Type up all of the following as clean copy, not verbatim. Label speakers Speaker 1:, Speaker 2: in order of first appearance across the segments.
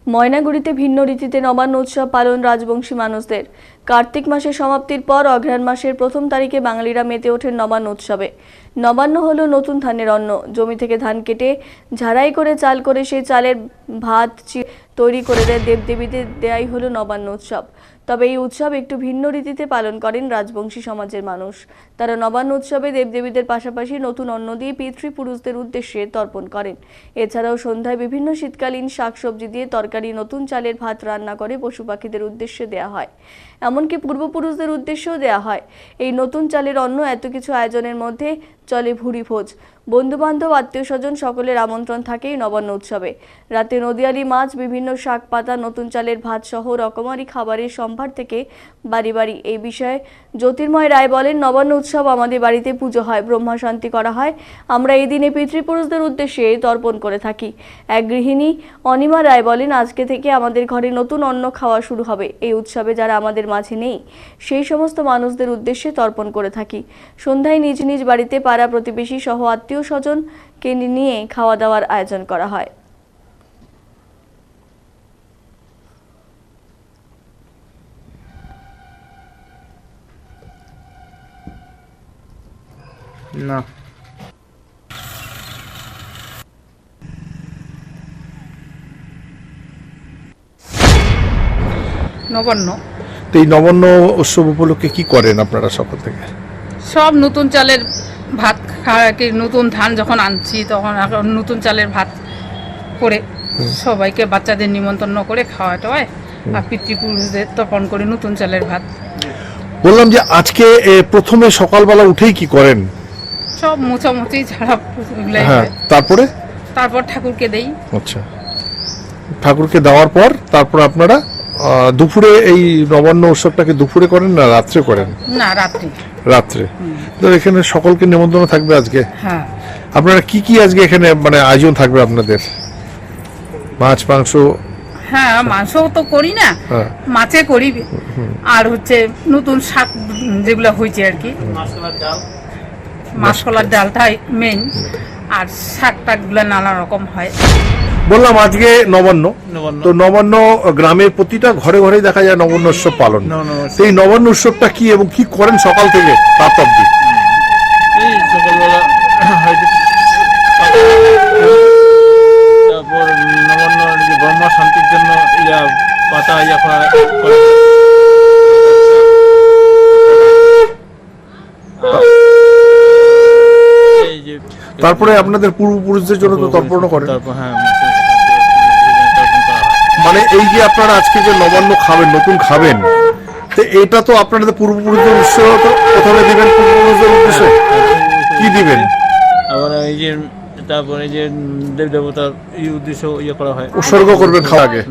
Speaker 1: ময়নাগুড়িতে ভিন্ন রীতিতে নবান্ন উৎসব পালন রাজবংশী মানুষদের। কার্তিক মাসের সমাপ্তির পর অঘ্রাণ মাসের প্রথম তারিখে বাঙালিরা মেতে ওঠেন নবান্ন উৎসবে। নবান্ন হলো নতুন ধানের অন্ন। জমি থেকে ধান কেটে ঝাড়াই করে চাল করে সেই চালের ভাত তৈরি করে দেবদেবীদের দেয়াই হলো নবান্ন উৎসব। তবে এই উৎসব একটু ভিন্ন রীতিতে পালন করেন রাজবংশী সমাজের মানুষ। তারা নবান্ন উৎসবে দেবদেবীদের পাশাপাশি নতুন অন্ন দিয়ে পিতৃপুরুষদের উদ্দেশ্যে তর্পণ করেন। এছাড়াও সন্ধ্যায় বিভিন্ন শীতকালীন শাকসবজি দিয়ে তরকারি, নতুন চালের ভাত রান্না করে পশু পাখিদের উদ্দেশ্যে দেয়া হয়। এমনকি পূর্বপুরুষদের উদ্দেশ্যেও দেয়া হয়। এই নতুন চালের অন্ন এত কিছু আয়োজনের মধ্যে চলে ভুরি ভোজ। বন্ধু বান্ধব, আত্মীয় স্বজন সকলের আমন্ত্রণ থাকে এই নবান্ন উৎসবে। রাতে নদিয়ালি মাছ, বিভিন্ন শাক পাতা, নতুন চালের ভাত সহ রকমারি খাবারের সম্ভার থেকে বাড়ি বাড়ি। এই বিষয়ে জ্যোতির্ময় রায় বলেন, নবান্ন উৎসব আমাদের বাড়িতে পুজো হয়, ব্রহ্মা শান্তি করা হয়। আমরা এই দিনে পিতৃপুরুষদের উদ্দেশ্যে তর্পণ করে থাকি। এক গৃহিণী অনিমা রায় বলেন, আজকে থেকে আমাদের ঘরে নতুন অন্ন খাওয়া শুরু হবে। এই উৎসবে যারা আমাদের মাঝে নেই সেই সমস্ত মানুষদের উদ্দেশ্যে তর্পণ করে থাকি। সন্ধ্যায় নিজ নিজ বাড়িতে পাড়া প্রতিবেশী সহ আত্মীয় স্বজনকে নিয়ে খাওয়া দাওয়ার আয়োজন করা হয়।
Speaker 2: না
Speaker 3: নবান্ন
Speaker 2: তো এই নবান্ন উৎসব উপলক্ষে কি করেন আপনারা সকাল থেকে?
Speaker 3: সব নতুন চালের ভাত খাওয়াকে, নতুন ধান যখন আনছি তখন এখন নতুন চালের ভাত করে সবাইকে বাচ্চাদের নিমন্ত্রণ করে খাওয়াটা হয়। আর পিতৃপুরুষদের তর্পণ করে নতুন চালের ভাত।
Speaker 2: বললাম যে আজকে প্রথমে সকালবেলা উঠেই কি করেন?
Speaker 3: সব মোছামুছি ঝাড়া এগুলাই
Speaker 2: হ্যাঁ,
Speaker 3: হয়। তারপর ঠাকুরকে দেই।
Speaker 2: আচ্ছা, ঠাকুরকে দেওয়ার পর তারপর আপনারা দুপুরে এই নবান্ন উৎসবটাকে দুপুরে করেন না রাত্রে করেন?
Speaker 3: না, রাত্রি।
Speaker 2: রাত্রে। তো এখানে সকলকে নিমন্ত্রণ থাকবে আজকে?
Speaker 3: হ্যাঁ।
Speaker 2: আপনারা কি কি আজকে এখানে মানে আয়োজন থাকবে আপনাদের? মাছ, মাংস?
Speaker 3: হ্যাঁ, মাংসও তো করি না, মাছে করি। আর হচ্ছে নতুন শাক যেগুলো হয়েছে আর কি, মাসকলার ডালটাই মেইন। আর শাক টাকগুলো নানা রকম হয়।
Speaker 2: বললাম আজকে নবান্ন, তো নবান্ন গ্রামের প্রতিটা ঘরে ঘরে দেখা যায় নবান্ন উৎসব পালন। তো এই নবান্ন উৎসবটা কি এবং কি করেন সকাল থেকে রাত অব্দি?
Speaker 4: এই সকালবেলা তারপর নবান্ন ব্রহ্মা শান্তির জন্য ইয়া পাতা ইয়া করা করে। এই যে
Speaker 2: তারপরে আপনাদের পূর্বপুরুষদের জন্য তো তর্পণ করেন।
Speaker 4: তারপর হ্যাঁ,
Speaker 2: মানে এই যে আপনারা আজকে যে নবান্ন খাবেন, নতুন খাবেন, তো এটা তো আপনাদের পূর্বপুরুষদের উৎসব তো প্রথমে দিবেন। পূর্বপুরুষদের উদ্দেশ্যে কি দিবেন?
Speaker 4: আবার এই যে তারপরে যে দেব দেবতার এই উদ্দেশ্য ইয়ে করা হয়,
Speaker 2: উৎসর্গ করবেন খাওয়া আগে,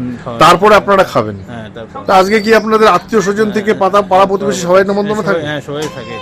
Speaker 2: তারপরে আপনারা খাবেন।
Speaker 4: হ্যাঁ, তারপর
Speaker 2: তো আজকে কি আপনাদের আত্মীয় স্বজন থেকে পাড়া প্রতিবেশী সবাই নিমন্ত্রণ থাকে?
Speaker 4: হ্যাঁ, সবাই থাকে।